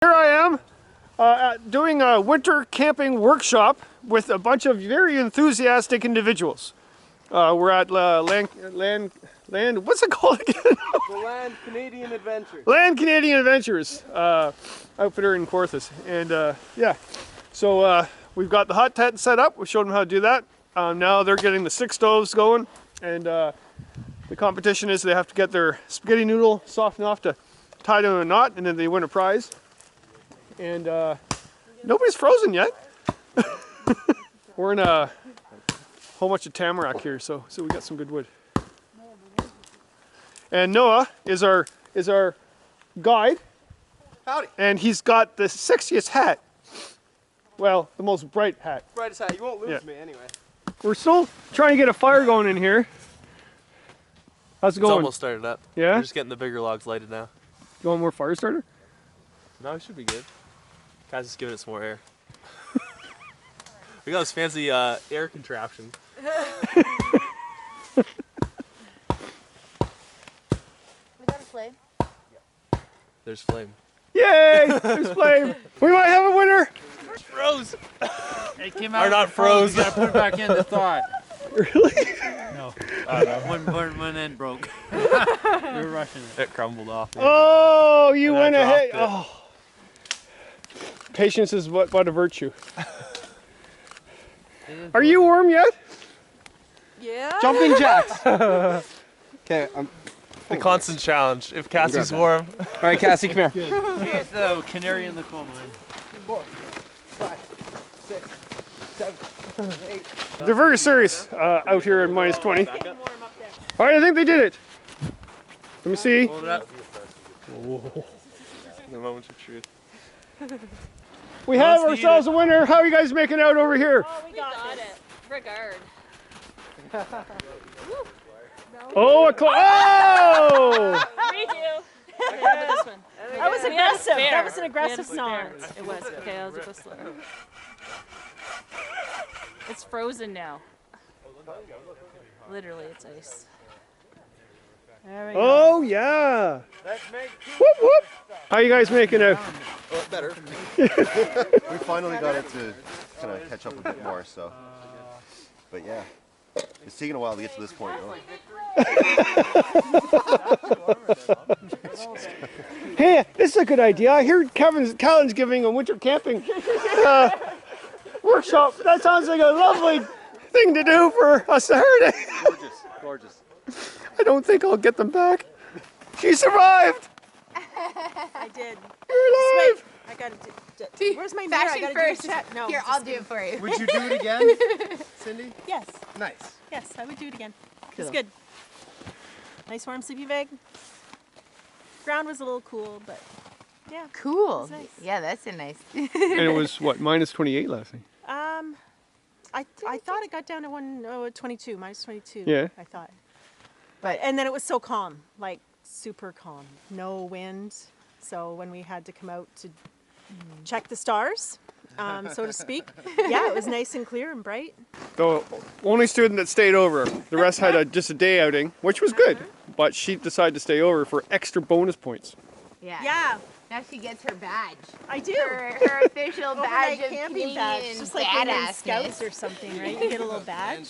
Here I am doing a winter camping workshop with a bunch of very enthusiastic individuals. We're at Land, what's it called again? The Land Canadian Adventures. Land Canadian Adventures, outfitter in Corthus. And yeah, so we've got the hot tent set up. We showed them how to do that. Now they're getting the stick stoves going. And the competition is they have to get their spaghetti noodle soft enough to tie to a knot, and then they win a prize. And nobody's frozen yet. We're in a whole bunch of tamarack here, so we got some good wood. And Noah is our guide. Howdy. And he's got the sexiest hat. Well, the most bright hat. Brightest hat. You won't lose me anyway. We're still trying to get a fire going in here. How's it going? It's almost started up. Yeah? We're just getting the bigger logs lighted now. You want more fire starter? No, it should be good. Guys, just giving it some more air. We got this fancy air contraption. We got a flame. There's flame. Yay! There's flame. We might have a winner. Froze. It came out. Or not froze. You gotta put it back in to thaw it. Really? No. One end broke. We were rushing it. It crumbled off. Oh, you And I went ahead. dropped it. Oh. Patience is but a virtue. Are you warm yet? Yeah. Jumping jacks. Okay. The constant challenge. If Cassie's warm. All right, Cassie, come here. Here's the canary in the coal mine. 4, 5, 6, 7, 8. They're very serious out here at minus 20. All right, I think they did it. Let me see. Hold it up. The moment of truth. We have ourselves a winner. How are you guys making out over here? Oh, we got it. Regard. Oh, oh! Redo. This one. That was aggressive. Fair. That was an aggressive We had snort. a spare. It was. Okay, I'll go slower. It's frozen now. Literally, it's ice. There we go. Oh, yeah. Whoop, whoop. How you guys making out? Well, better. We finally got it to kind of catch up a bit more, so. But yeah, it's taken a while to get to this point, though. Hey, this is a good idea. I hear Callan's giving a winter camping workshop. That sounds like a lovely thing to do for a Saturday. Gorgeous, gorgeous. I don't think I'll get them back. She survived. I did. You're alive. I got to. Where's my mirror? I Fashion gotta first. do a check. No. Here, I'll do it for you. Would you do it again, Cindy? Yes. Nice. Yes, I would do it again. It's good. Nice warm sleepy bag. Ground was a little cool, but yeah. Cool. That's nice. Yeah, that's a nice. And it was, what, minus 28 last night? I thought it got down to 22, minus 22. Yeah. I thought. But And then it was so calm, like super calm, no wind. So when we had to come out to check the stars, so to speak, yeah, it was nice and clear and bright. The only student that stayed over. The rest had just a day outing, which was good. But she decided to stay over for extra bonus points. yeah. Yeah, Now she gets her badge. I do. Her official badge Overnight of camping Canadian badge, just like when you're in badassness. Scouts or something, right? You get a little badge.